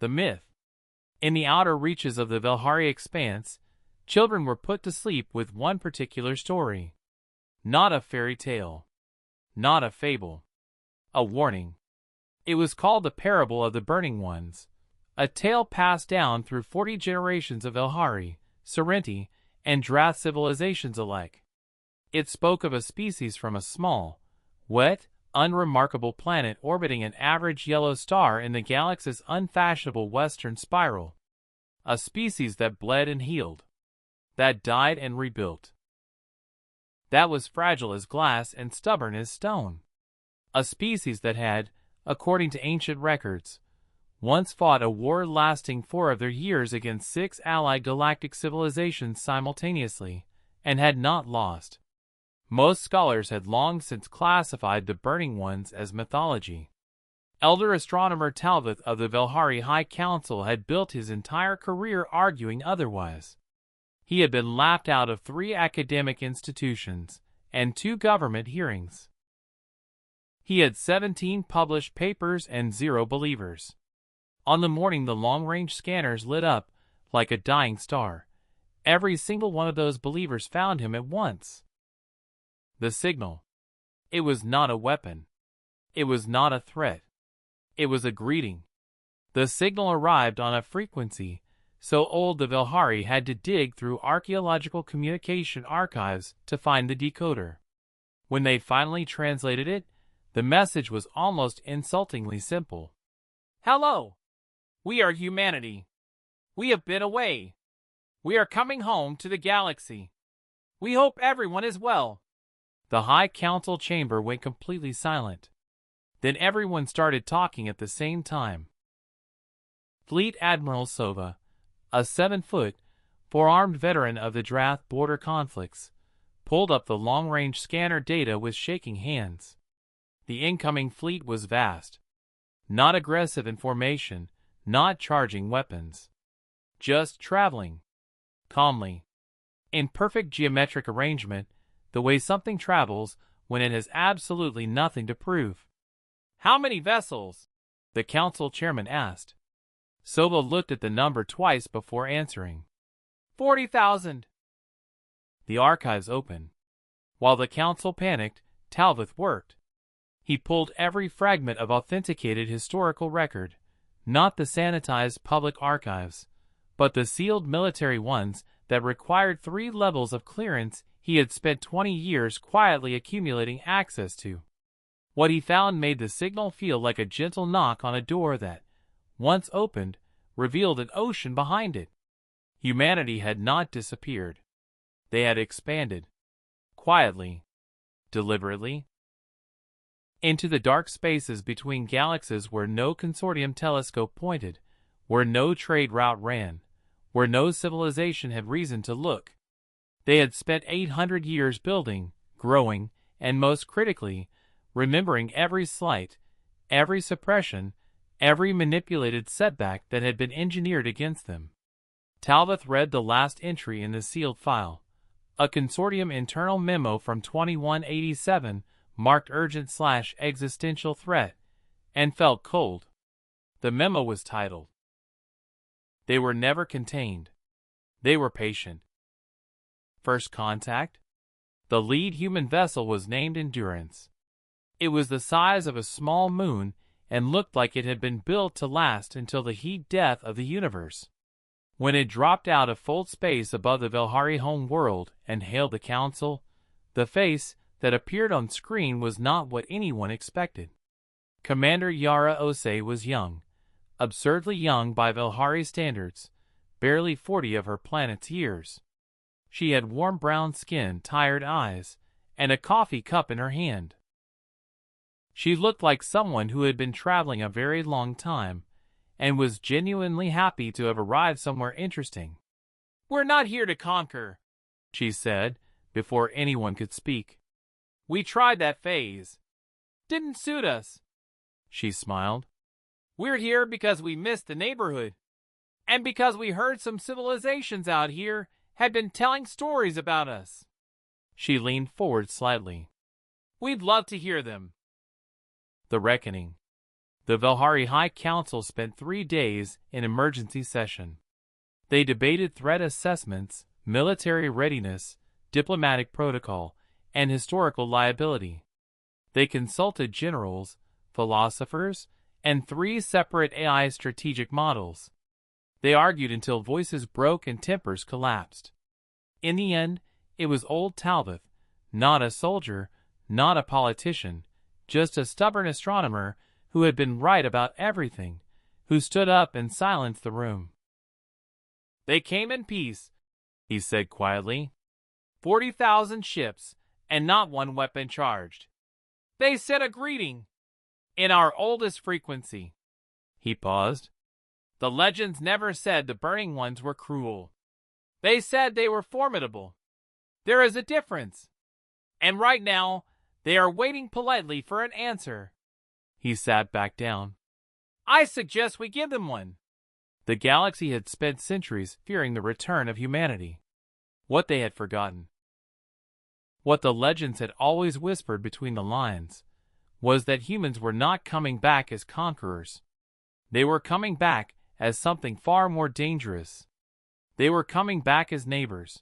the myth. In the outer reaches of the Velhari expanse, children were put to sleep with one particular story. Not a fairy tale. Not a fable. A warning. It was called the Parable of the Burning Ones, a tale passed down through 40 generations of Velhari, Serenti, and Drath civilizations alike. It spoke of a species from a small, wet, unremarkable planet orbiting an average yellow star in the galaxy's unfashionable western spiral. A species that bled and healed. That died and rebuilt. That was fragile as glass and stubborn as stone. A species that had, according to ancient records, once fought a war lasting 4 of their years against 6 allied galactic civilizations simultaneously, and had not lost. Most scholars had long since classified the Burning Ones as mythology. Elder astronomer Talvith of the Velhari High Council had built his entire career arguing otherwise. He had been laughed out of 3 academic institutions and 2 government hearings. He had 17 published papers and 0 believers. On the morning the long-range scanners lit up like a dying star, every single one of those believers found him at once. The signal. It was not a weapon. It was not a threat. It was a greeting. The signal arrived on a frequency so old the Velhari had to dig through archaeological communication archives to find the decoder. When they finally translated it, the message was almost insultingly simple. Hello! We are humanity. We have been away. We are coming home to the galaxy. We hope everyone is well. The High Council chamber went completely silent. Then everyone started talking at the same time. Fleet Admiral Sova, a 7-foot, 4-armed veteran of the Drath border conflicts, pulled up the long-range scanner data with shaking hands. The incoming fleet was vast. Not aggressive in formation, not charging weapons. Just traveling. Calmly. In perfect geometric arrangement, the way something travels when it has absolutely nothing to prove. How many vessels? The council chairman asked. Sova looked at the number twice before answering. 40,000. The archives opened. While the council panicked, Talvith worked. He pulled every fragment of authenticated historical record, not the sanitized public archives, but the sealed military ones that required 3 levels of clearance he had spent 20 years quietly accumulating access to. What he found made the signal feel like a gentle knock on a door that, once opened, revealed an ocean behind it. Humanity had not disappeared. They had expanded. Quietly. Deliberately. Into the dark spaces between galaxies where no consortium telescope pointed, where no trade route ran, where no civilization had reason to look. They had spent 800 years building, growing, and most critically, remembering every slight, every suppression, every manipulated setback that had been engineered against them. Talvith read the last entry in the sealed file, a consortium internal memo from 2187 marked urgent/existential threat, and felt cold. The memo was titled, "They were never contained. They were patient." First contact? The lead human vessel was named Endurance. It was the size of a small moon and looked like it had been built to last until the heat death of the universe. When it dropped out of full space above the Velhari home world and hailed the council, the face that appeared on screen was not what anyone expected. Commander Yara Osei was young, absurdly young by Velhari standards, barely 40 of her planet's years. She had warm brown skin, tired eyes, and a coffee cup in her hand. She looked like someone who had been traveling a very long time, and was genuinely happy to have arrived somewhere interesting. "We're not here to conquer," she said, before anyone could speak. "We tried that phase. Didn't suit us." She smiled. "We're here because we missed the neighborhood, and because we heard some civilizations out here had been telling stories about us." She leaned forward slightly. "We'd love to hear them." The Reckoning. The Velhari High Council spent 3 days in emergency session. They debated threat assessments, military readiness, diplomatic protocol, and historical liability. They consulted generals, philosophers, and 3 separate AI strategic models. They argued until voices broke and tempers collapsed. In the end, it was old Talbot, not a soldier, not a politician, just a stubborn astronomer who had been right about everything, who stood up and silenced the room. "They came in peace," he said quietly. 40,000 ships, and not one weapon charged. They sent a greeting. In our oldest frequency. He paused. The legends never said the burning ones were cruel. They said they were formidable. There is a difference. And right now, they are waiting politely for an answer. He sat back down. I suggest we give them one. The galaxy had spent centuries fearing the return of humanity. What they had forgotten. What the legends had always whispered between the lines was that humans were not coming back as conquerors. They were coming back as something far more dangerous. They were coming back as neighbors.